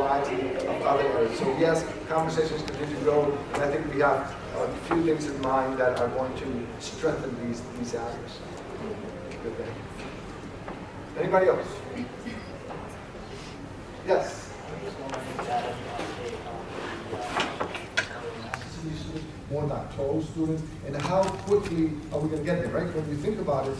variety of other areas. So yes, conversations continue to go, and I think we have a few things in mind that are going to strengthen these areas. Good thing. Anybody else? Yes. More doctoral students, and how quickly are we going to get there, right? When you think about it,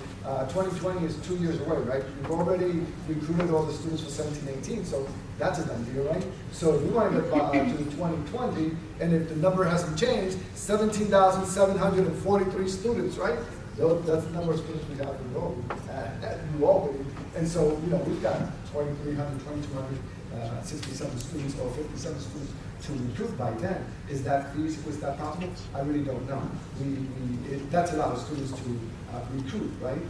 2020 is 2 years away, right? We've already recruited all the students for 17-18, so that's a done deal, right? So if we want to get to 2020, and if the number hasn't changed, 17,743 students, right? So that's the number of students we have enrolled at New Albany. And so, we've got 2,300, 2,200, 67 students or 57 students to recruit by then. Is that feasible? Is that possible? I really don't know. That's a lot of students to recruit, right?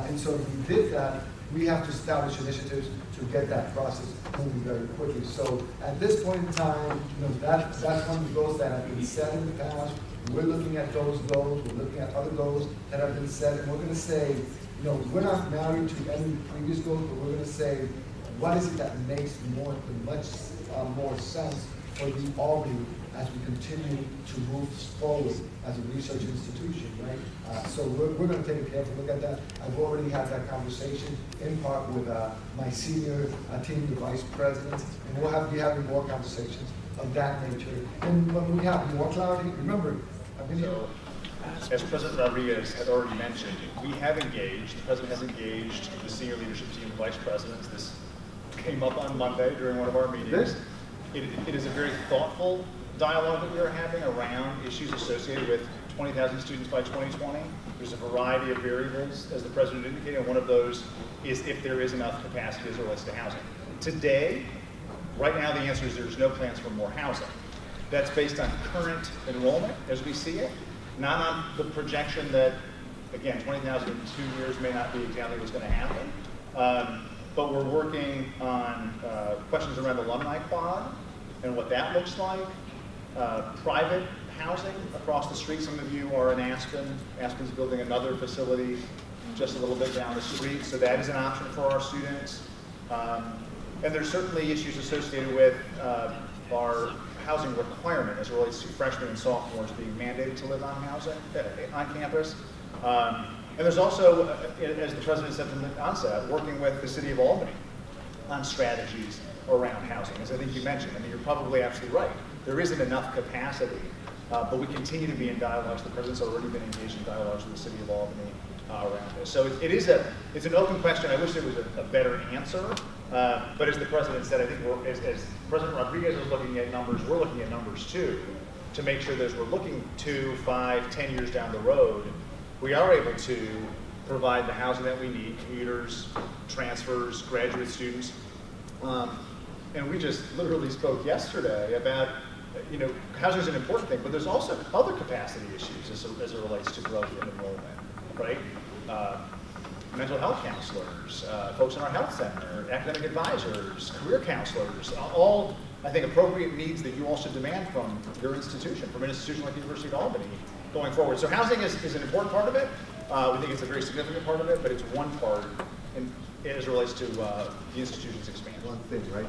And so if we did that, we have to establish initiatives to get that process moving very quickly. So at this point in time, that's one of the goals that have been set in the past. We're looking at those goals. We're looking at other goals that have been set, and we're going to say, we're not married to any previous goals, but we're going to say, what is it that makes much more sense for the Albany as we continue to move forward as a research institution, right? So we're going to take a careful look at that. I've already had that conversation in part with my senior team, the vice president, and we'll be having more conversations of that nature. And when we have more clarity, remember, I've been here. As President Rodriguez had already mentioned, we have engaged, the President has engaged the senior leadership team, the vice presidents. This came up on Monday during one of our meetings. It is a very thoughtful dialogue that we are having around issues associated with 20,000 students by 2020. There's a variety of variables, as the President indicated, and one of those is if there is enough capacity as it relates to housing. Today, right now, the answer is there's no plans for more housing. That's based on current enrollment as we see it, not on the projection that, again, 20,000 in 2 years may not be exactly what's going to happen. But we're working on questions around alumni quad and what that looks like. Private housing across the street. Some of you are in Aspen. Aspen's building another facility just a little bit down the street, so that is an option for our students. And there's certainly issues associated with our housing requirement as it relates to freshmen and sophomores being mandated to live on campus. And there's also, as the President said from the onset, working with the City of Albany on strategies around housing. As I think you mentioned, you're probably absolutely right. There isn't enough capacity, but we continue to be in dialogues. The President's already been engaged in dialogues with the City of Albany around this. So it's an open question. I wish there was a better answer. But as the President said, I think as President Rodriguez is looking at numbers, we're looking at numbers too, to make sure that as we're looking 2, 5, 10 years down the road, we are able to provide the housing that we need, commuters, transfers, graduate students. And we just literally spoke yesterday about, housing is an important thing, but there's also other capacity issues as it relates to growth and enrollment, right? Mental health counselors, folks in our health center, academic advisors, career counselors, all, I think, appropriate needs that you all should demand from your institution, from an institution like the University of Albany going forward. So housing is an important part of it. We think it's a very significant part of it, but it's one part as it relates to the institution's expansion. One thing, right?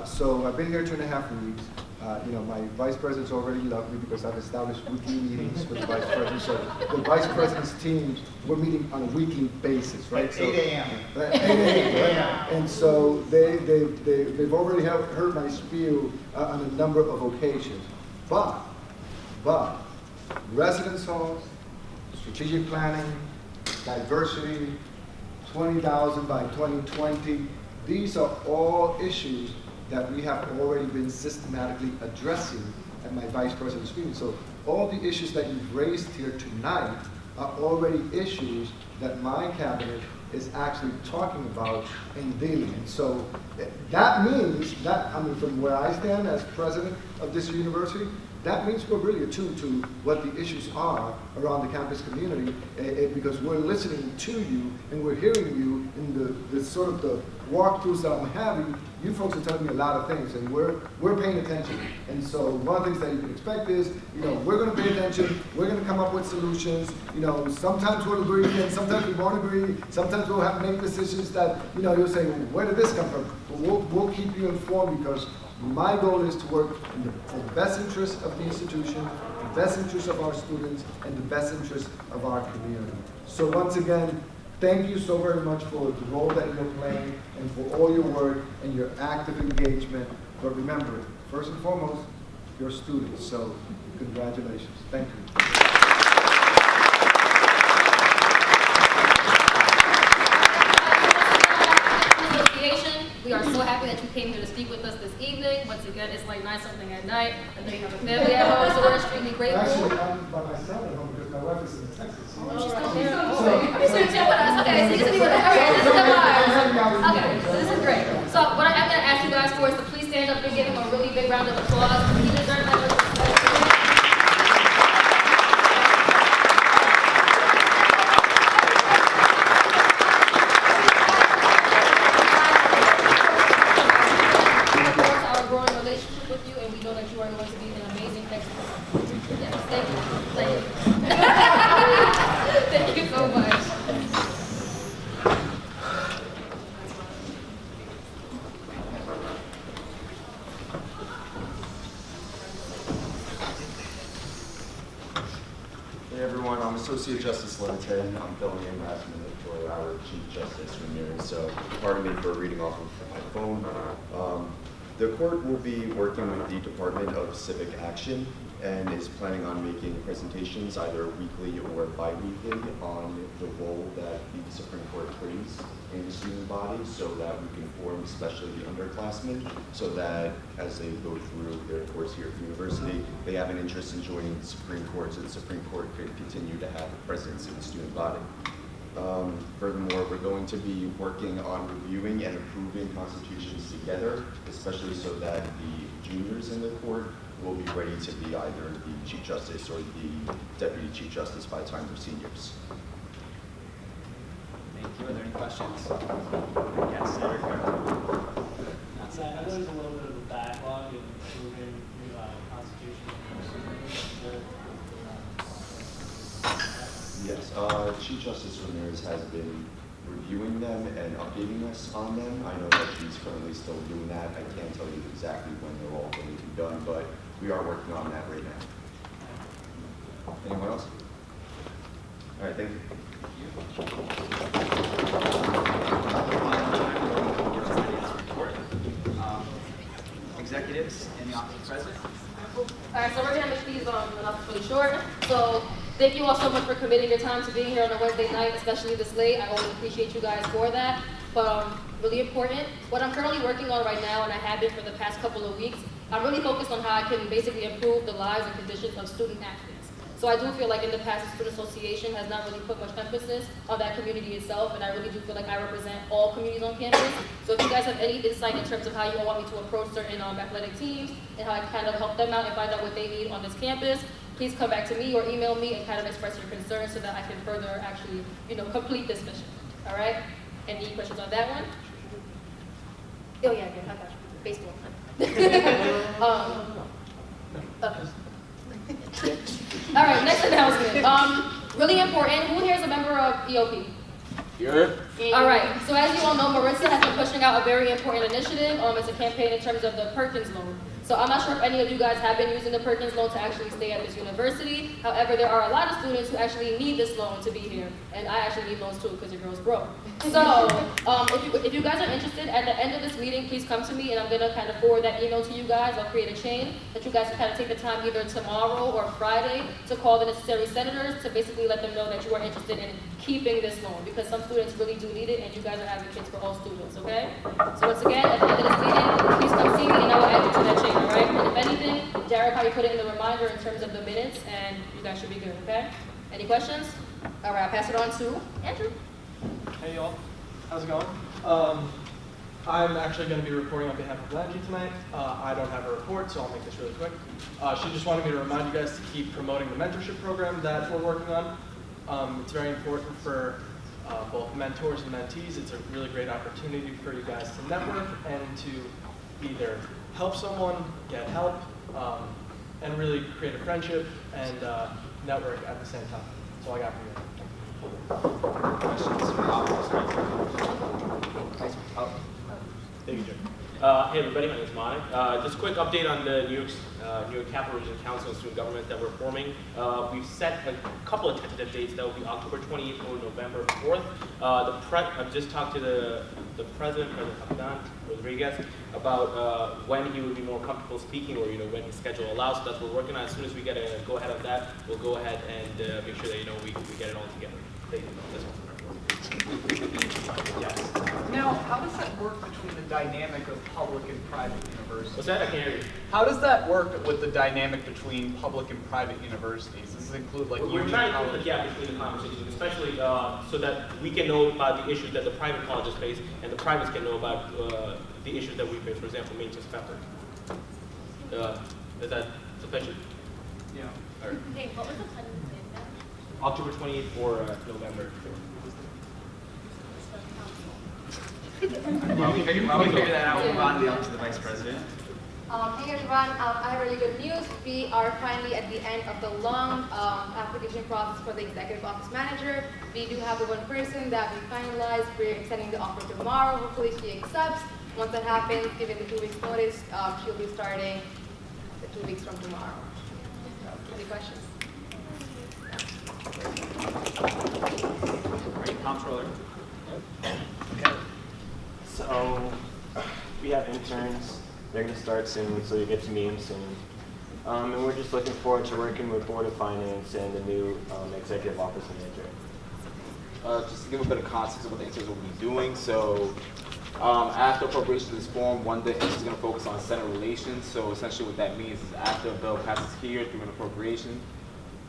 So I've been here 2.5 weeks. My vice president's already loved me because I've established weekly meetings with the vice president. So the vice president's team, we're meeting on a weekly basis, right? At 8 a.m. At 8 a.m., right? And so they've already heard my spiel on a number of occasions. But residence halls, strategic planning, diversity, 20,000 by 2020, these are all issues that we have already been systematically addressing at my vice president's meeting. So all the issues that you've raised here tonight are already issues that my cabinet is actually talking about and dealing. And so that means that, from where I stand as president of this university, that means we're really attuned to what the issues are around the campus community, because we're listening to you and we're hearing you in the sort of the walkthroughs that I'm having. You folks are telling me a lot of things, and we're paying attention. And so one of the things that you can expect is, we're going to pay attention. We're going to come up with solutions. Sometimes we'll agree, and sometimes we won't agree. Sometimes we'll have to make decisions that, you'll say, well, where did this come from? But we'll keep you informed because My goal is to work for the best interest of the institution, the best interest of our students, and the best interest of our community. So once again, thank you so very much for the role that you're playing and for all your work and your active engagement. But remember, first and foremost, you're students. So congratulations. Thank you. We are so happy that you came here to speak with us this evening. Once again, it's like 9-something at night. I know you have a family at home, so we're extremely grateful. Actually, I'm by myself at home because my wife is in Texas. Oh, she's still here. Okay, so you're with us. Okay, so you can be with us. All right, this is good vibes. Okay, so this is great. So what I'm going to ask you guys for is to please stand up and give him a really big round of applause. He deserves that. Thank you so much. Hey everyone, I'm Associate Justice Linton. I'm filling in last minute for our Chief Justice Ramirez, so pardon me for reading off of my phone. The court will be working with the Department of Civic Action and is planning on making presentations either weekly or bi-weekly on the role that the Supreme Court plays in the student body so that we can form, especially the underclassmen, so that as they go through their course here at the university, they have an interest in joining the Supreme Court so the Supreme Court could continue to have a presence in the student body. Furthermore, we're going to be working on reviewing and approving constitutions together, especially so that the juniors in the court will be ready to be either the Chief Justice or the Deputy Chief Justice by the time they're seniors. Thank you. Are there any questions? Yes, Senator. Yeah, I know there's a little bit of a backlog in improving new constitution. Yes, Chief Justice Ramirez has been reviewing them and updating us on them. I know that she's currently still doing that. I can't tell you exactly when they're all going to be done, but we are working on that right now. Anyone else? All right, thank you. Executives in the office of the president. All right, so we're going to make these enough really short. So thank you all so much for committing your time to being here on a Wednesday night, especially this late. I always appreciate you guys for that. But really important, what I'm currently working on right now, and I have been for the past couple of weeks, I'm really focused on how I can basically improve the lives and conditions of student athletes. So I do feel like in the past, the Student Association has not really put much emphasis on that community itself, and I really do feel like I represent all communities on campus. So if you guys have any insight in terms of how you all want me to approach certain athletic teams and how I kind of help them out and find out what they need on this campus, please come back to me or email me and kind of express your concerns so that I can further actually, complete this mission. All right? Any questions on that one? Oh yeah, I got you. Baseball. All right, next announcement. Really important. Who here is a member of EOP? Here. All right. So as you all know, Marissa has been pushing out a very important initiative. It's a campaign in terms of the Perkins loan. So I'm not sure if any of you guys have been using the Perkins loan to actually stay at this university. However, there are a lot of students who actually need this loan to be here. And I actually need loans too because your girl's broke. So if you guys are interested, at the end of this meeting, please come to me and I'm going to kind of forward that email to you guys. I'll create a chain that you guys can kind of take the time either tomorrow or Friday to call the necessary senators to basically let them know that you are interested in keeping this loan because some students really do need it and you guys are advocates for all students, okay? So once again, at the end of this meeting, please come see me and I will add you to that chain. All right, and if anything, Jared probably put it in the reminder in terms of the minutes, and you guys should be good, okay? Any questions? All right, I'll pass it on to Andrew. Hey y'all, how's it going? I'm actually going to be reporting on behalf of Blanky tonight. I don't have a report, so I'll make this really quick. She just wanted me to remind you guys to keep promoting the mentorship program that we're working on. It's very important for both mentors and mentees. It's a really great opportunity for you guys to network and to either help someone, get help, and really create a friendship and network at the same time. That's all I got for you. Questions from the office? Thank you, Jim. Hey everybody, my name is Monik. Just a quick update on the New York Capital Region Council and Student Government that we're forming. We've set a couple of tentative dates that will be October 28th or November 4th. I've just talked to the President Captain Rodriguez, about when he would be more comfortable speaking, or when his schedule allows. So that's what we're working on. As soon as we get a go ahead on that, we'll go ahead and make sure that we get it all together. Thank you. That's all. Yes. Now, how does that work between the dynamic of public and private universities? What's that? I can't hear you. How does that work with the dynamic between public and private universities? Does this include like We're union trying to put college? the gap between the conversations, especially so that we can know about the issues that the private colleges face, and the privates can know about the issues that we face. For example, maintenance factor. Is that sufficient? Yeah. Hey, what was the plan again? October 28th or November 4th. While we figure that out, we'll move on to the Vice President. Hey everyone, I have really good news. We are finally at the end of the long application process for the executive office manager. We do have the one person that we finalized. We're extending the offer tomorrow. Hopefully she accepts. Once that happens, given the 2 weeks notice, she'll be starting 2 weeks from tomorrow. Any questions? Right, Comptroller. So we have interns. They're going to start soon, so you get to meet them soon. And we're just looking forward to working with Board of Finance and the new executive office manager. Just to give a bit of context of what the interns will be doing. So after appropriations is formed, one day is going to focus on Senate relations. So essentially what that means is after a bill passes here through an appropriation,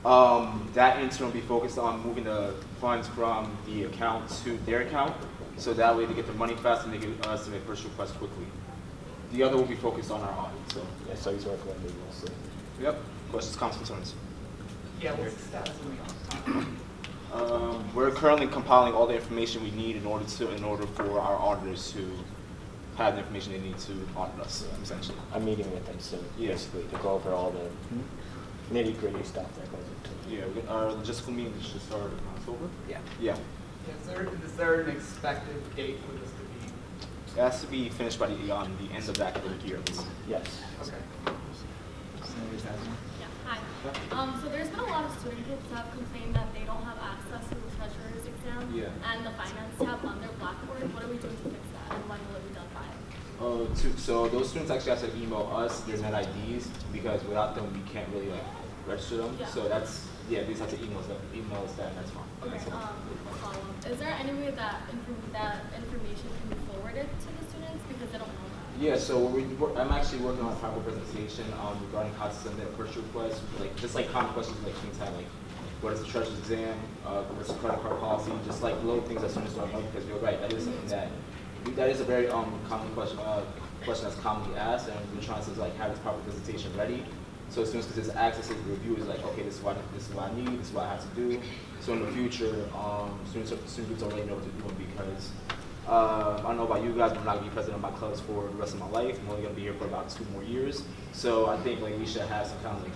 that intern will be focused on moving the funds from the account to their account. So that way they get the money fast and they can submit first requests quickly. The other will be focused on our audit. So Yeah, so he's working with me mostly. yep. Questions, comments, concerns? Yeah, what's the status of the We're currently compiling all the information we need in order for our auditors to have the information they need to audit us, essentially. I'm meeting with them soon, Yeah. basically, to go over all the nitty-gritty stuff that goes into it. Yeah, our logistical meeting should start in October. Yeah. Yeah. Is there an expected date for this to be? It has to be finished by the end of the academic year, at least. Yes. Okay. Senator Tasman. Yeah, hi. So there's been a lot of student groups that have complained that they don't have access to the treasurer's exam and the finance tab on their Blackboard. What are we doing to fix that, and when will it be done by? So those students actually have to email us their net IDs, because without them we can't really register them. Yeah. So that's, they just have to email us that, and that's fine. Okay. Follow-up. Is there any way that information can be forwarded to the students because they don't know that? Yeah, so I'm actually working on a PowerPoint presentation regarding how to send their first request, just common questions like things like what is the treasurer's exam, what's the credit card policy, just little things that students don't know, because you're right, that is something that is a very common question that's commonly asked, and we're trying to have this proper presentation ready. So as soon as there's access to the review, is okay, this is what I need, this is what I have to do. So in the future, student groups already know what to do, because I don't know about you guys, but I'm not going to be president of my clubs for the rest of my life. I'm only going to be here for about 2 more years. So I think we should have some kind of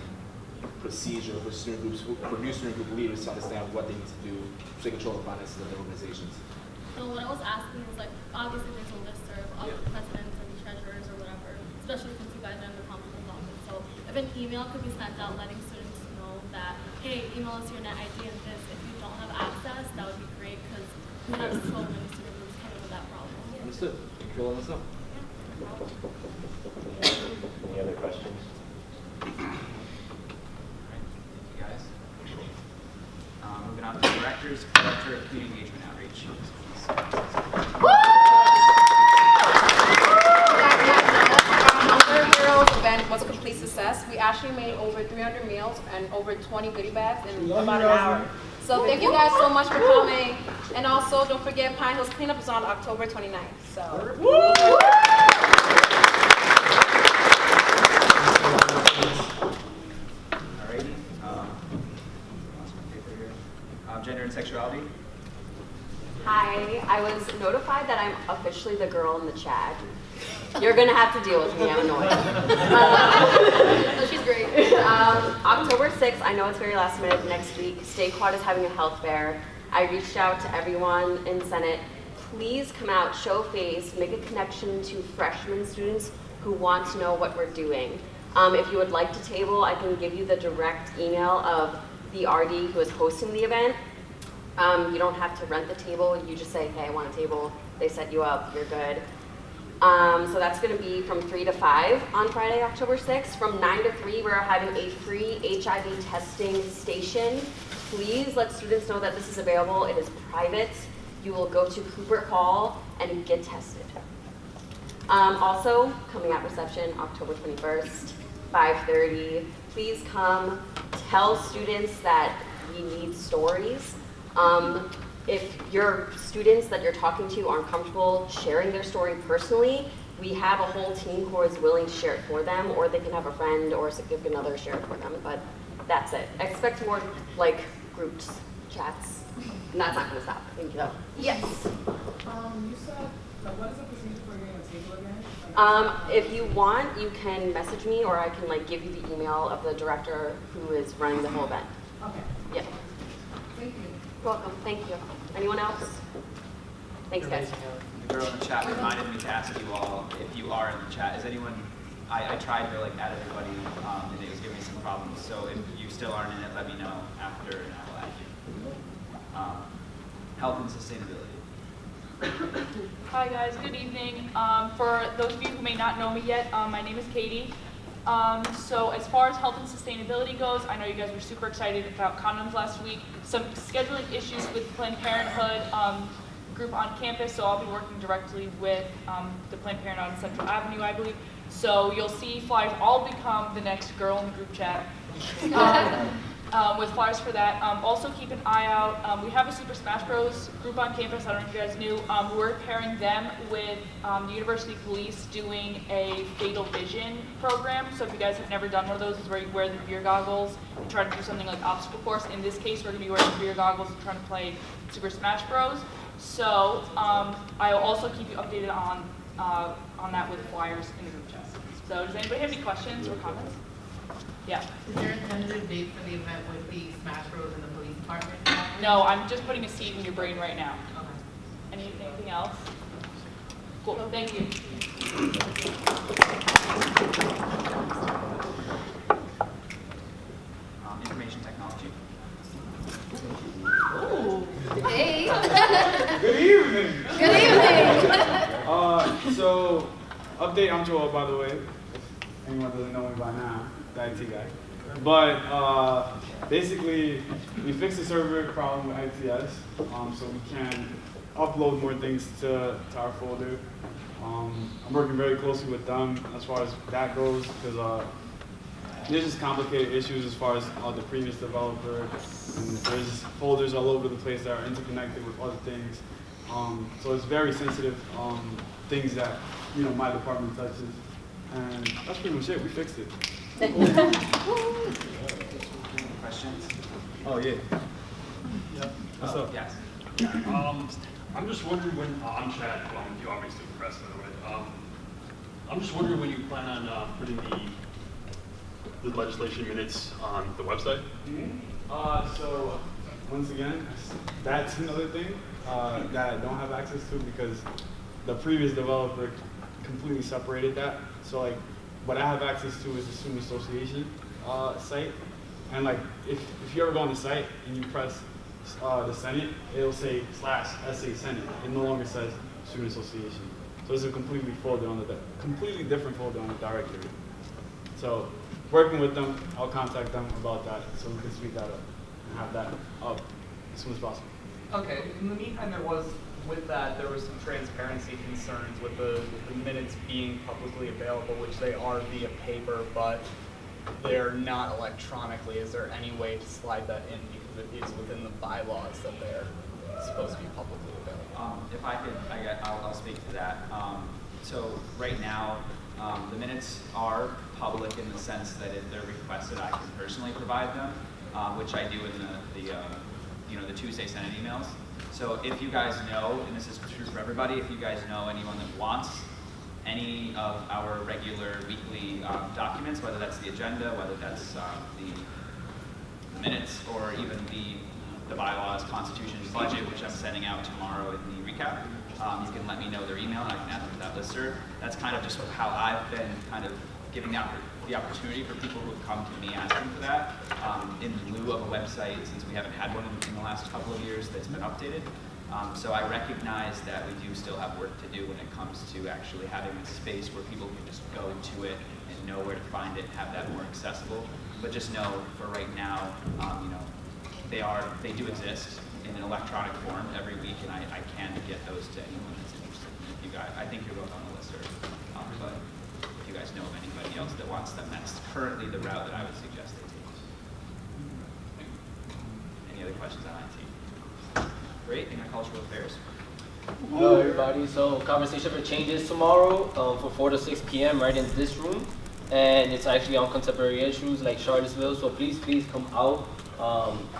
procedure for student groups, for new student group leaders to understand what they need to do to take control of the finances of their organizations. So what I was asking is obviously there's a list of presidents and treasurers or whatever, especially since you guys are in the comptroller's office. So if an email could be sent out letting students know that, hey, email us your net ID and this. If you don't have access, that would be great, because we have so many student groups coming with that problem. Understood. Thank you for letting us know. Any other questions? All right, thank you guys. Moving on to the Director of Community Engagement Outreach. Our Girls event was a complete success. We actually made over 300 meals and over 20 goodie bags in about an hour. So thank you guys so much for coming. And also, don't forget, Pine Hills Cleanup is on October 29th. So. Alrighty. Lost my paper here. Gender and sexuality. Hi, I was notified that I'm officially the girl in the chat. You're gonna have to deal with me, I'm annoying. She's great. October 6th, I know it's very last minute, next week, State Quad is having a health fair. I reached out to everyone in Senate. please come out, show face, make a connection to freshman students who want to know what we're doing. If you would like to table, I can give you the direct email of the RD who is hosting the event. You don't have to rent the table. You just say, hey, I want a table. They set you up. You're good. So that's going to be from 3 to 5 on Friday, October 6th. From 9 to 3, we're having a free HIV testing station. Please let students know that this is available. It is private. You will go to Cooper Hall and get tested. Also, coming at reception, October 21st, 5:30. Please come. Tell students that we need stories. If your students that you're talking to aren't comfortable sharing their story personally, we have a whole team who is willing to share it for them, or they can have a friend or a significant other share it for them. But that's it. Expect more like groups, chats, and that's not going to stop. Thank you. Yes. You said, what is the procedure for getting a table again? If you want, you can message me, or I can give you the email of the director who is running the whole event. Okay. Yeah. Thank you. You're welcome. Thank you. Anyone else? Thanks, guys. The girl in the chat reminded me to ask you all if you are in the chat. Is anyone? I tried to add everybody, and it was giving me some problems. So if you still aren't in it, let me know after, and I will add you. Health and sustainability. Hi guys, good evening. For those of you who may not know me yet, my name is Katie. So as far as health and sustainability goes, I know you guys were super excited about condoms last week. Some scheduling issues with Planned Parenthood group on campus, so I'll be working directly with the Planned Parenthood on Central Avenue, I believe. So you'll see flyers. I'll become the next girl in the group chat with flyers for that. Also keep an eye out. We have a Super Smash Bros. Group on campus. I don't know if you guys knew. We're pairing them with the University Police doing a Fatal Vision program. So if you guys have never done one of those, it's where you wear the beer goggles and try to do something like obstacle course. In this case, we're going to be wearing beer goggles and trying to play Super Smash Bros. So I'll also keep you updated on that with flyers in the group chat. So does anybody have any questions or comments? Yeah. Is there a tentative date for the event with the Smash Bros. And the police department? No, I'm just putting a seed in your brain right now. Okay. Anything else? Cool, thank you. Information technology. Ooh. Hey. Good evening. Good evening. So, update, I'm Joel, by the way, if anyone doesn't know me by now, the IT guy. But basically, we fixed the server problem with ITS, so we can upload more things to our folder. I'm working very closely with them as far as that goes, because there's just complicated issues as far as the previous developer, and there's folders all over the place that are interconnected with other things. So it's very sensitive things that my department touches, and that's pretty much it. We fixed it. Questions? Oh yeah. Yeah. What's up? Yes. I'm just wondering when chat, you obviously press by the way. I'm just wondering when you plan on putting the legislation minutes on the website. So once again, that's another thing that I don't have access to because the previous developer completely separated that. So what I have access to is the student association site, and if you ever go on the site and you press the Senate, it'll say /SA Senate. It no longer says student association. So it's a completely different folder on the directory. So working with them, I'll contact them about that so we can speed that up and have that up as soon as possible. Okay. In the meantime, there was some transparency concerns with the minutes being publicly available, which they are via paper, but they're not electronically. Is there any way to slide that in because it is within the bylaws that they're supposed to be publicly available? If I could, I'll speak to that. So right now, the minutes are public in the sense that if they're requested, I can personally provide them, which I do in the Tuesday Senate emails. So if you guys know, and this is true for everybody, if you guys know anyone that wants any of our regular weekly documents, whether that's the agenda, whether that's the minutes, or even the the bylaws, constitution, budget, which I'm sending out tomorrow in the recap. You can let me know their email and I can add them to that listserv. That's kind of just how I've been kind of giving out the opportunity for people who have come to me asking for that in lieu of a website, since we haven't had one in the last couple of years that's been updated. So I recognize that we do still have work to do when it comes to actually having a space where people can just go to it and know where to find it and have that more accessible. But just know for right now, you know, they do exist in an electronic form every week, and I can get those to anyone that's interested. If you guys, I think you're both on the list, but if you guys know of anybody else that wants them, that's currently the route that I would suggest they take. Any other questions on IT? Great. Cultural affairs. Hello everybody, so Conversation for Change is tomorrow from 4 to 6 p.m. right in this room, and it's actually on contemporary issues like Charlottesville, so please come out.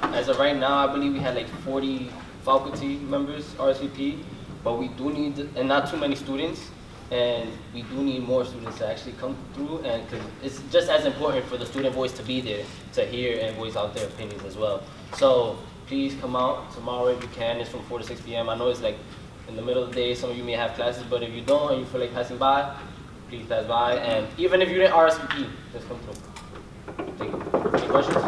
As of right now, I believe we had like 40 faculty members RSVP, but we do need, and not too many students, and we do need more students to actually come through, and cause it's just as important for the student voice to be there, to hear and voice out their opinions as well. So please come out tomorrow if you can. It's from 4 to 6 p.m. I know it's like in the middle of the day, some of you may have classes, but if you don't and you feel like passing by, please pass by. And even if you didn't RSVP, just come through. Thank you. Any questions?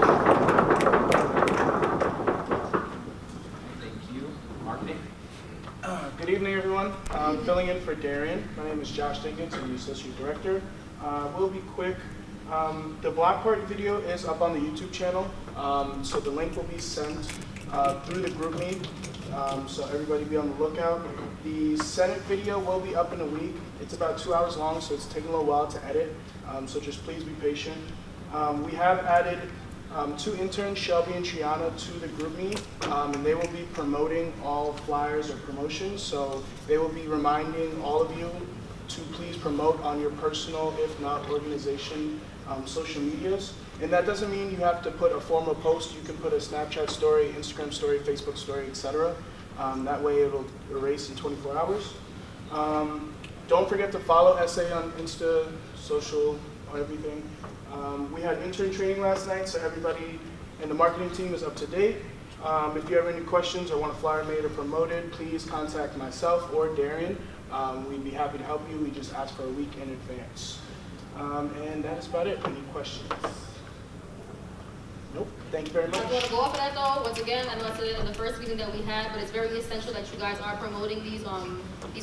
Thank you. Marketing. Good evening, everyone. I'm filling in for Darian. My name is Josh Dinkins. I'm the Associate Director. We'll be quick. The block party video is up on the YouTube channel, so the link will be sent through the group meet, so everybody be on the lookout. The Senate video will be up in a week. It's about 2 hours long, so it's taking a little while to edit, so just please be patient. We have added 2 interns, Shelby and Triana, to the group meet, and they will be promoting all flyers or promotions, so they will be reminding all of you to please promote on your personal, if not organization, social medias. And that doesn't mean you have to put a formal post. You can put a Snapchat story, Instagram story, Facebook story, etc. That way it'll erase in 24 hours. Don't forget to follow SA on Insta, social, everything. We had intern training last night, so everybody in the marketing team is up to date. If you have any questions or want a flyer made or promoted, please contact myself or Darian. We'd be happy to help you. We just ask for a week in advance. And that is about it. Any questions? Nope. Thank you very much. I want to go off of that though. Once again, I know I said it in the first meeting that we had, but it's very essential that you guys are promoting these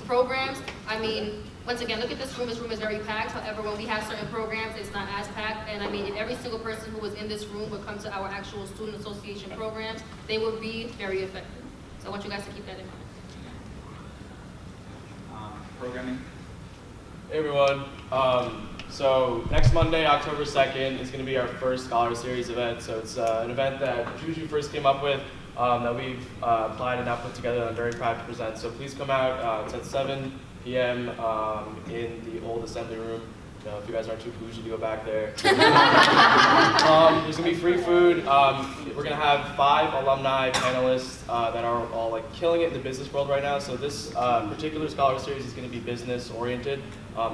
programs. I mean, once again, look at this room. This room is very packed. However, when we have certain programs, it's not as packed. And I mean, if every single person who was in this room would come to our actual student association programs, they would be very effective. So I want you guys to keep that in mind. Programming. Hey everyone. So next Monday, October 2nd, is going to be our first Scholar Series event. So it's an event that Juju first came up with, that we've applied and now put together, and I'm very proud to present. So please come out. It's at 7 p.m. In the old assembly room. You know, if you guys aren't too bougie to go back there. There's going to be free food. We're going to have 5 alumni panelists that are all like killing it in the business world right now. So this particular Scholar Series is going to be business oriented.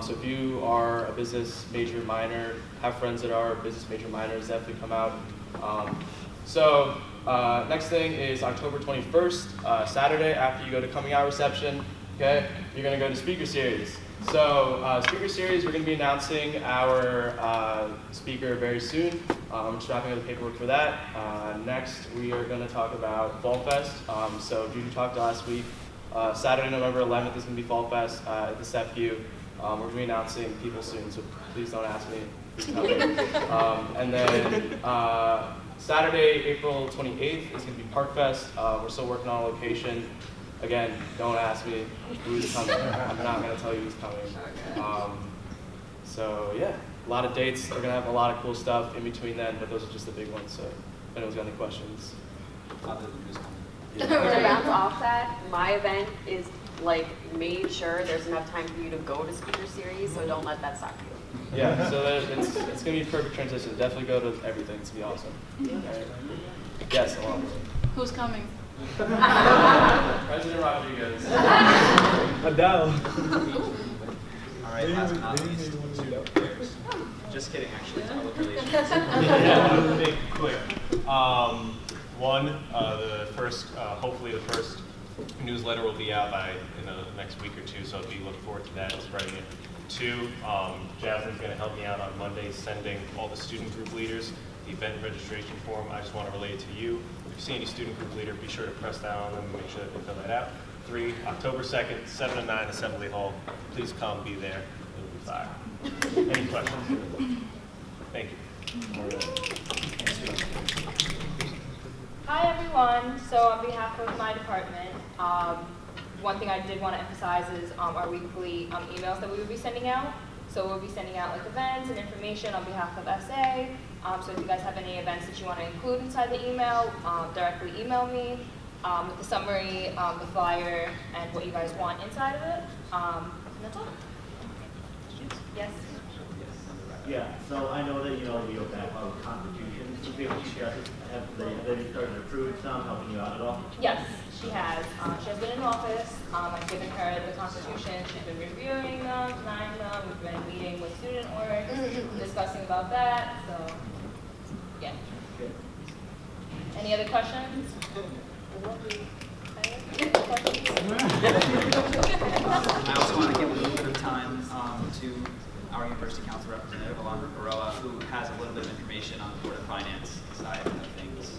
So if you are a business major minor, have friends that are business major minors, definitely come out. Next thing is October 21st, Saturday, after you go to coming out reception, okay, you're going to go to speaker series. So speaker series, we're going to be announcing our speaker very soon. I'm just wrapping up the paperwork for that. Next, we are going to talk about Fall Fest. So Juju talked last week. Saturday, November 11th is going to be Fall Fest at the Sept. We're going to be announcing people soon, so please don't ask me who's coming. And then Saturday, April 28th is going to be Park Fest. We're still working on a location. Again, don't ask me who's coming. I'm not going to tell you who's coming. So yeah, a lot of dates. We're going to have a lot of cool stuff in between then, but those are just the big ones. So if anyone's got any questions. To bounce off that, my event is like made sure there's enough time for you to go to speaker series, so don't let that stop you. Yeah, so it's going to be a perfect transition. Definitely go to everything. It's going to be awesome. Right. Yes, along. Who's coming? President Rodriguez. Adele. All right, last but not least, student affairs. Just kidding, actually, it's public relations. Yeah, I wanted to make it quick. One, hopefully the first newsletter will be out in the next week or two, so be look forward to that and spreading it. Two, Jasmine's going to help me out on Monday sending all the student group leaders the event registration form. I just want to relay it to you. If you see any student group leader, be sure to press that on them and make sure that they fill that out. 3, October 2nd, 7 to 9, Assembly Hall. Please come, be there. It'll be fire. Any questions? Thank you. Hi everyone. So on behalf of my department, one thing I did want to emphasize is our weekly emails that we will be sending out. So we'll be sending out like events and information on behalf of SA. So if you guys have any events that you want to include inside the email, directly email me with the summary, the flyer, and what you guys want inside of it. And that's all. Yes. Yeah, so I know that, you know, we open up our constitutions. Have they started approving some, helping you out at all? Yes, she has. She has been in office. I've given her the Constitution. She's been reviewing them, denying them. We've been meeting with student orgs, discussing about that. So, yeah. Any other questions? I also want to give a little bit of time to our University Council representative, Alondra Baroa, who has a little bit of information on the Board of Finance side of things.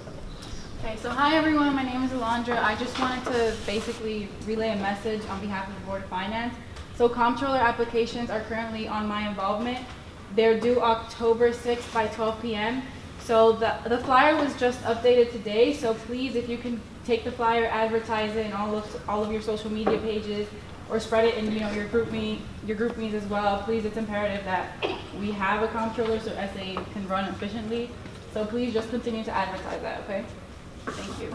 Okay, so hi everyone, my name is Alondra. I just wanted to basically relay a message on behalf of the Board of Finance. So comptroller applications are currently on my involvement. They're due October 6th by 12 p.m. So the flyer was just updated today, so please, if you can take the flyer, advertise it in all of your social media pages, or spread it in, you know, your group meets as well. Please, it's imperative that we have a comptroller so SA can run efficiently. So please just continue to advertise that, okay? Thank you.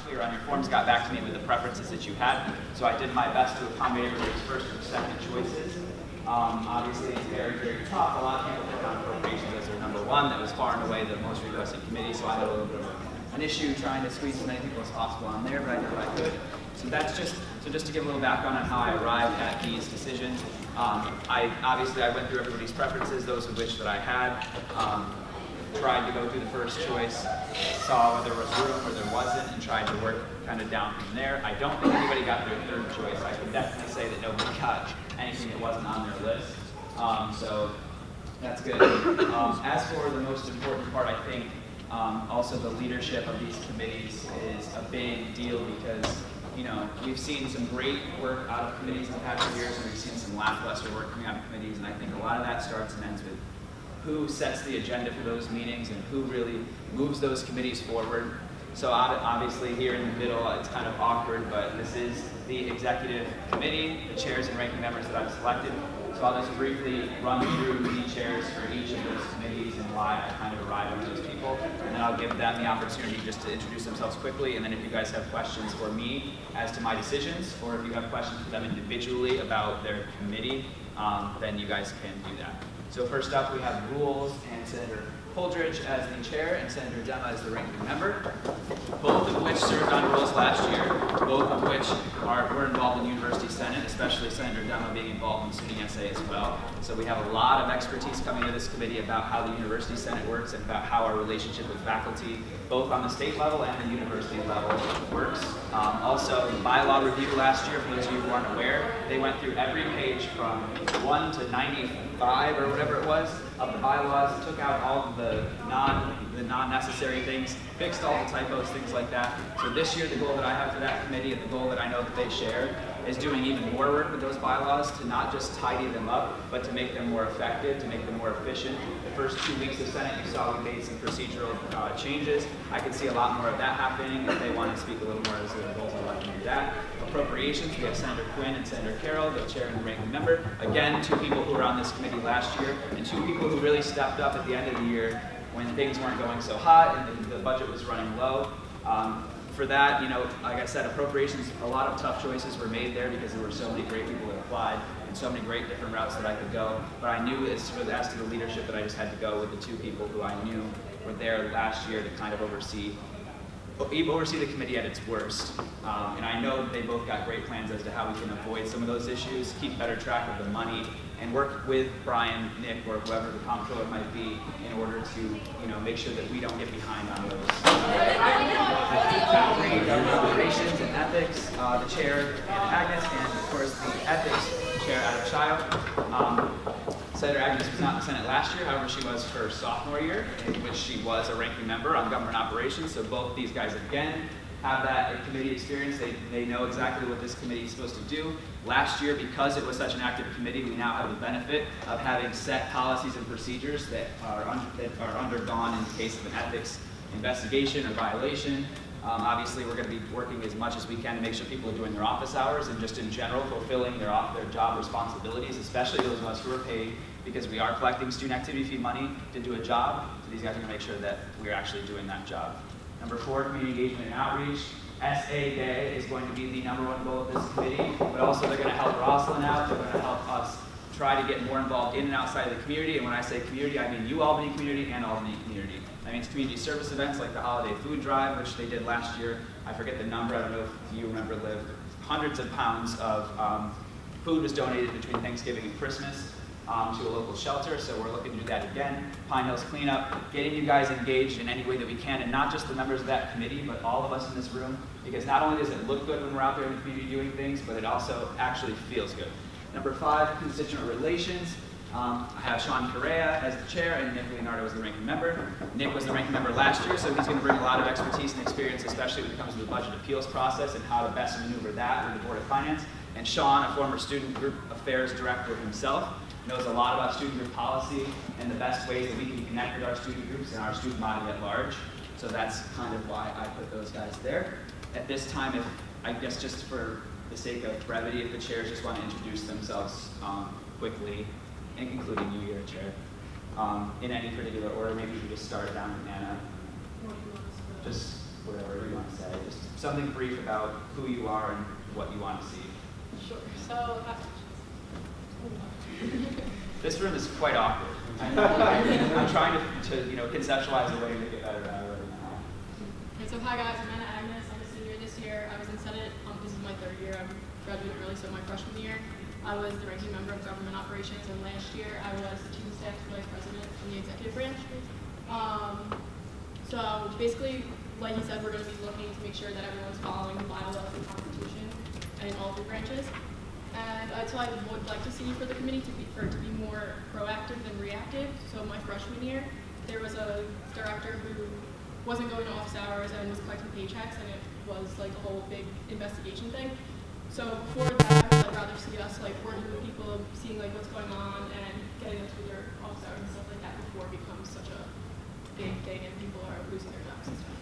Clear on your forms, got back to me with the preferences that you had. So I did my best to accommodate everybody's first or second choices. Obviously, it's very, very tough. A lot of people put down appropriations as their number one. That was far and away the most requested committee, so I had a little bit of an issue trying to squeeze as many people as possible on there, but I did what I could. So that's just to give a little background on how I arrived at these decisions. I went through everybody's preferences, those of which that I had. Tried to go through the first choice, saw where there was room, where there wasn't, and tried to work kind of down from there. I don't think anybody got their third choice. I can definitely say that nobody got anything that wasn't on their list. So that's good. As for the most important part, I think also the leadership of these committees is a big deal because, you know, we've seen some great work out of committees in the past few years, and we've seen some lackluster work coming out of committees, and I think a lot of that starts and ends with who sets the agenda for those meetings and who really moves those committees forward. So obviously here in the middle, it's kind of awkward, but this is the executive committee, the chairs and ranking members that I've selected. So I'll just briefly run through the chairs for each of those committees and why I kind of arrived on those people. And then I'll give them the opportunity just to introduce themselves quickly. And then if you guys have questions for me as to my decisions, or if you have questions for them individually about their committee, then you guys can do that. So first up, we have rules and Senator Holdridge as the chair and Senator Demma as the ranking member, both of which served on rules last year, both of which were involved in University Senate, especially Senator Demma being involved in student SA as well. So we have a lot of expertise coming to this committee about how the University Senate works and about how our relationship with faculty, both on the state level and the university level, works. Also, the bylaw review last year, for those of you who aren't aware, they went through every page from 1 to 95 or whatever it was of the bylaws, took out all of the non-necessary things, fixed all the typos, things like that. So this year, the goal that I have for that committee and the goal that I know that they share is doing even more work with those bylaws to not just tidy them up, but to make them more effective, to make them more efficient. The first 2 weeks of Senate, you saw we made some procedural changes. I can see a lot more of that happening. If they want to speak a little more as their goals, I'd like to do that. Appropriations, we have Senator Quinn and Senator Carroll, the chair and the ranking member. Again, 2 people who were on this committee last year, and 2 people who really stepped up at the end of the year when things weren't going so hot and the budget was running low. For that, you know, like I said, appropriations, a lot of tough choices were made there because there were so many great people that applied and so many great different routes that I could go. But I knew as to the leadership that I just had to go with the 2 people who I knew were there last year to kind of oversee oversee the committee at its worst. And I know that they both got great plans as to how we can avoid some of those issues, keep better track of the money, and work with Brian, Nick, or whoever the comptroller might be in order to, make sure that we don't get behind on those. Operations and ethics, the chair, and Agnes, and of course the ethics chair, Adam Child. Senator Agnes was not in the Senate last year, however she was her sophomore year, in which she was a ranking member on government operations, so both these guys again have that committee experience. They know exactly what this committee is supposed to do. Last year, because it was such an active committee, we now have the benefit of having set policies and procedures that are undergone in the case of an ethics investigation or violation. Obviously, we're going to be working as much as we can to make sure people are doing their office hours and just in general fulfilling their job responsibilities, especially those of us who are paid because we are collecting student activity fee money to do a job. So these guys are going to make sure that we're actually doing that job. Number 4, community engagement and outreach. SA Day is going to be the #1 goal of this committee, but also they're going to help Rosslyn out. They're going to help us try to get more involved in and outside of the community. And when I say community, I mean UAlbany community and Albany community. That means community service events like the holiday food drive, which they did last year. I forget the number, I don't know if you remember, Liv. Hundreds of pounds of food was donated between Thanksgiving and Christmas to a local shelter, so we're looking to do that again. Pine Hills cleanup, getting you guys engaged in any way that we can, and not just the members of that committee, but all of us in this room, because not only does it look good when we're out there in the community doing things, but it also actually feels good. Number 5, constituent relations. I have Sean Correa as the chair and Nick Leonardo as the ranking member. Nick was the ranking member last year, so he's going to bring a lot of expertise and experience, especially when it comes to the budget appeals process and how to best maneuver that with the Board of Finance. And Sean, a former student group affairs director himself, knows a lot about student group policy and the best ways that we can connect with our student groups and our student body at large. So that's kind of why I put those guys there. At this time, if I guess just for the sake of brevity, if the chairs just want to introduce themselves quickly, including you here, Chair, in any particular order. Maybe you can just start down with Anna. Just whatever you want to say. Just something brief about who you are and what you want to see. Sure. So, this room is quite awkward. I'm trying to conceptualize a way to make it better right now. Okay, so hi guys, I'm Anna Agnes. I'm a senior this year. I was in Senate. This is my 3rd year. I graduated early, so my freshman year. I was the ranking member of government operations, and last year I was the chief of staff vice president in the executive branch. So basically, like you said, we're going to be looking to make sure that everyone's following the bylaws and constitution in all 3 branches. And so I would like to see for the committee for it to be more proactive than reactive. So my freshman year, there was a director who wasn't going to office hours and was collecting paychecks, and it was like a whole big investigation thing. So before that, I'd rather see us working with people, seeing what's going on, and getting them through their office hours and stuff like that before it becomes such a big thing and people are losing their jobs and stuff.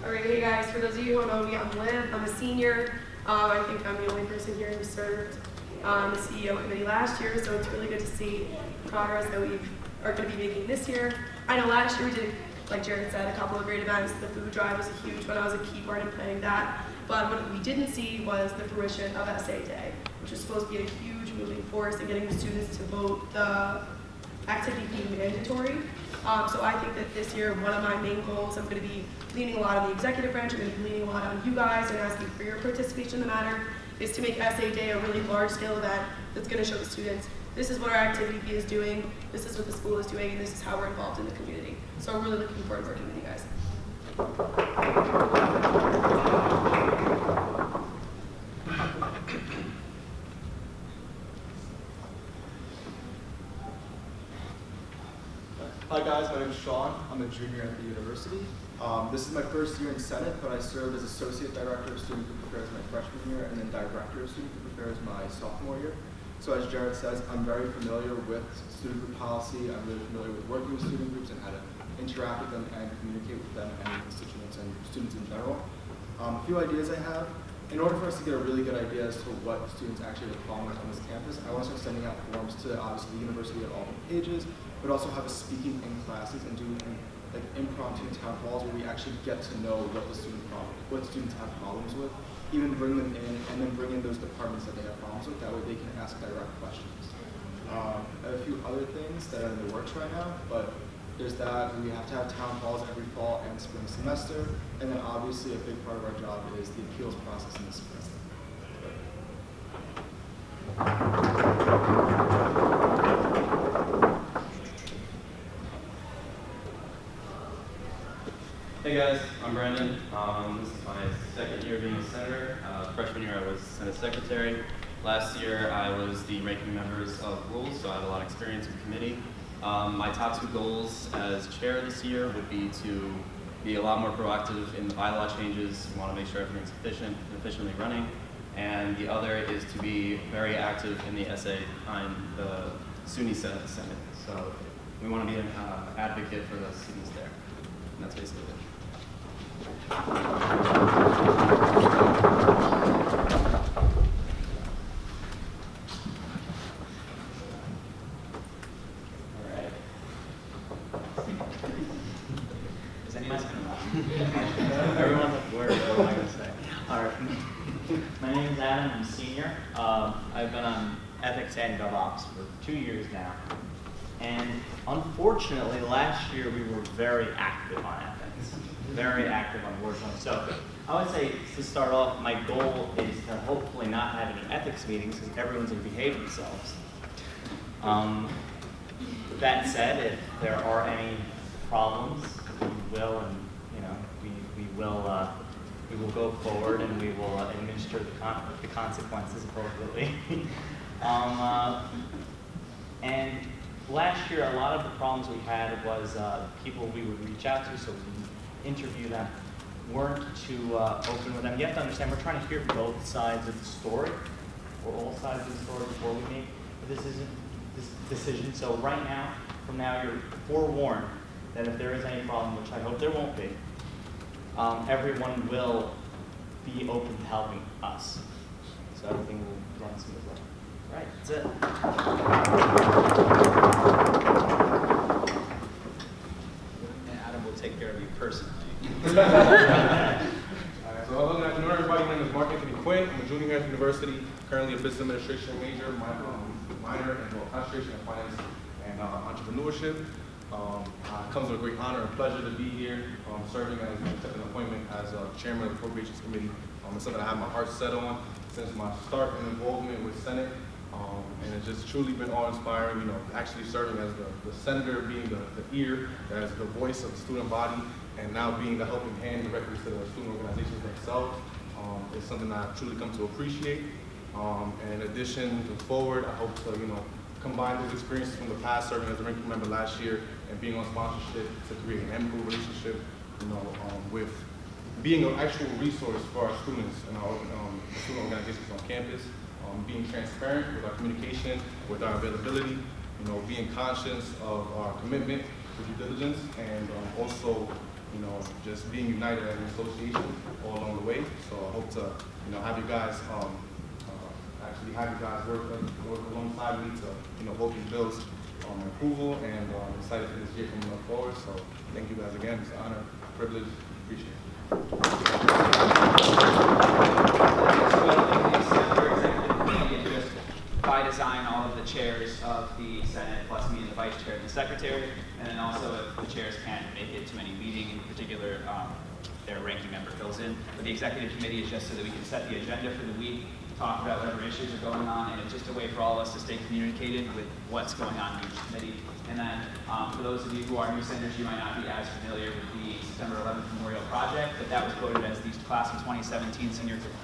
Alright, hey guys, for those of you who don't know me, I'm Liv. I'm a senior. I think I'm the only person here who served the CEO committee last year, so it's really good to see progress that we are going to be making this year. I know last year we did, like Jared said, a couple of great events. The food drive was a huge one. I was a key part in planning that. But what we didn't see was the fruition of SA Day, which is supposed to be a huge moving force in getting the students to vote the activity being mandatory. So I think that this year, one of my main goals, I'm going to be leaning a lot on the executive branch, I'm going to be leaning a lot on you guys and asking for your participation in the matter, is to make SA Day a really large-scale event that's going to show the students this is what our activity fee is doing, this is what the school is doing, and this is how we're involved in the community. So I'm really looking forward to working with you guys. Hi guys, my name is Sean. I'm a junior at the university. This is my first year in Senate, but I served as Associate Director of Student Group Affairs my freshman year and then Director of Student Group Affairs my sophomore year. So as Jared says, I'm very familiar with student group policy. I'm really familiar with working with student groups and how to interact with them and communicate with them and constituents and students in general. A few ideas I have. In order for us to get a really good idea as to what students actually are following on this campus, I want to start sending out forms to obviously the university at all the pages, but also have us speaking in classes and doing like impromptu town halls where we actually get to know what the students have problems with. even bring them in and then bring in those departments that they have problems with. That way they can ask direct questions. A few other things that are in the works right now, but there's that. We have to have town halls every fall and spring semester, and then obviously a big part of our job is the appeals process in the spring. Hey guys, I'm Brandon. This is my second year being a senator. Freshman year I was Senate Secretary. Last year I was the ranking members of rules, so I have a lot of experience in committee. My top 2 goals as chair this year would be to be a lot more proactive in the bylaw changes. We want to make sure everything's efficient and efficiently running. And the other is to be very active in the essay behind the SUNY Senate. So we want to be an advocate for the students there. And that's basically it. Is anyone everyone, what am I going to say? All right. My name is Adam. I'm a senior. I've been on ethics and GovOps for 2 years now. And unfortunately, last year we were very active on ethics. Very active on board. So I would say to start off, my goal is to hopefully not have any ethics meetings because everyone's going to behave themselves. That said, if there are any problems, we will, and we will go forward and we will administer the consequences appropriately. And last year, a lot of the problems we had was people we would reach out to, so we interview them, weren't too open with them. You have to understand, we're trying to hear both sides of the story, or all sides of the story before we make this decision. So right now, from now, you're forewarned that if there is any problem, which I hope there won't be, everyone will be open to helping us. So everything will run smoothly. Right, that's it. And Adam will take care of you personally. All right, so hello, good afternoon, everybody. My name is Mark Anthony Quinn. I'm a junior here at the university, currently a business administration major, minor in concentration in finance and entrepreneurship. It comes with a great honor and pleasure to be here, serving as an appointment as chairman of the Appropriations Committee. It's something I have my heart set on since my start and involvement with Senate. And it's just truly been awe-inspiring, actually serving as the senator, being the ear, as the voice of the student body, and now being the helping hand directly to the student organizations themselves. It's something I've truly come to appreciate. And in addition, to forward, I hope to, combine those experiences from the past, serving as a ranking member last year, and being on sponsorship to create an amicable relationship, with being an actual resource for our students and our student organizations on campus. Being transparent with our communication, with our availability, being conscious of our commitment to due diligence, and also, just being united as an association all along the way. So I hope to, have you guys actually have you guys work alongside me to, vote these bills approval, and excited for this year coming up forward. So thank you guys again. It's an honor, privilege, appreciate By design, all of the chairs of the Senate, plus me and the vice chair and the secretary, and then also if the chairs can't make it to any meeting, in particular, their ranking member fills in. But the executive committee is just so that we can set the agenda for the week, talk about whatever issues are going on, and it's just a way for all of us to stay communicated with what's going on in each committee. And then for those of you who are new senators, you might not be as familiar with the September 11th Memorial Project, but that was voted as the class of 2017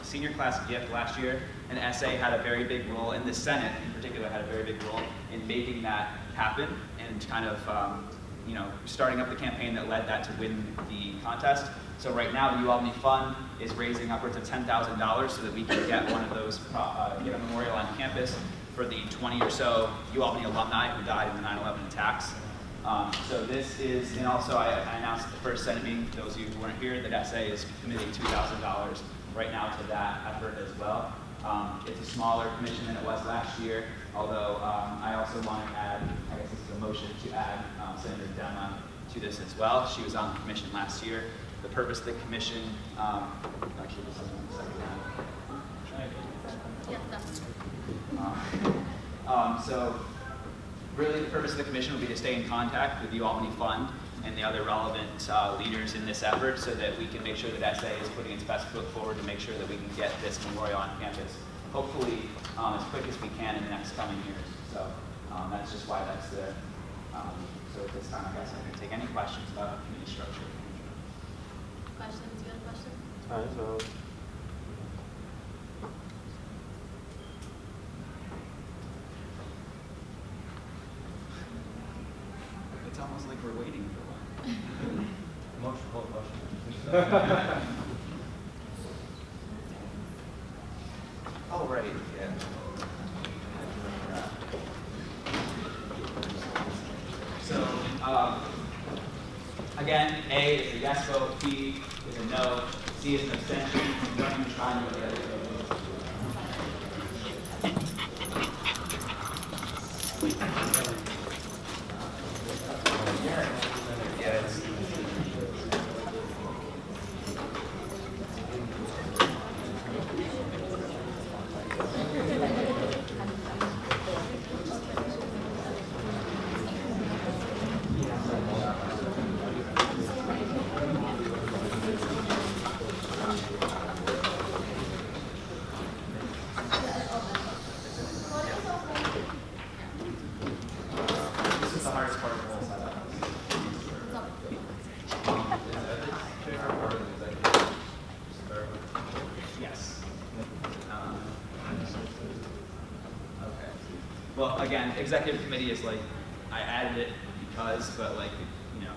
senior class gift last year. And SA had a very big role, and the Senate in particular had a very big role in making that happen and kind of starting up the campaign that led that to win the contest. So right now, the UAlbany Fund is raising upwards of $10,000 so that we can get one of those, get a memorial on campus for the 20 or so UAlbany alumni who died in the 9/11 attacks. So this is, and also I announced at the first Senate meeting, for those of you who weren't here, that SA is committing $2,000 right now to that effort as well. It's a smaller commission than it was last year, although I also want to add, I guess this is a motion to add Senator Dema to this as well. She was on the commission last year. the purpose of the commission, actually this isn't the second one. So really the purpose of the commission will be to stay in contact with the Albany Fund and the other relevant leaders in this effort so that we can make sure that SA is putting its best foot forward to make sure that we can get this memorial on campus, hopefully as quick as we can in the next coming years. So that's just why that's there. So at this time, I guess I can take any questions about committee structure. Questions? You have a question? All right, so It's almost like we're waiting for one. motion, call question. Oh, right, yeah. So, again, A is a yes vote, B is a no, C is an abstention, don't even try and look at it. Yeah, it's this is the hardest part of the whole setup. Yes. Okay. Well, again, executive committee is like, I added it because, but like, you know,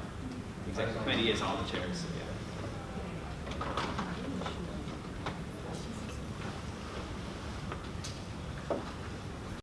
executive committee is all the chairs, so yeah.